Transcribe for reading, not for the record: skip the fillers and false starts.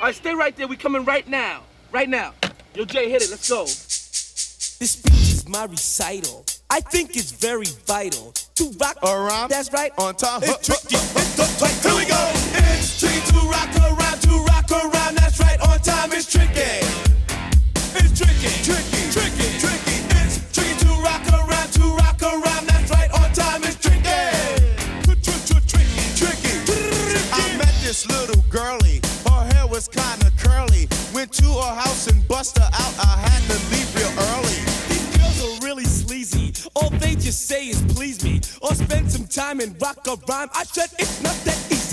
All right, stay right there. We coming right now. Right now. Yo, Jay, hit it. Let's go. This speech is my recital. I think it's very vital to rock around. That's right. On time. It's tricky. Here we go. It's tricky to rock around, to rock around. That's right. On time. It's tricky. It's tricky. Tricky. Tricky. Tricky. It's tricky to rock around, to rock around. That's right. On time. It's tricky. Tricky. Tricky. I met this little girlie. Her hair was kinda curly. Went to her house and bust her out. I had to leave real early. These girls are really sleazy. All they just say is please me or spend some time and rock a rhyme. I said it's not that easy.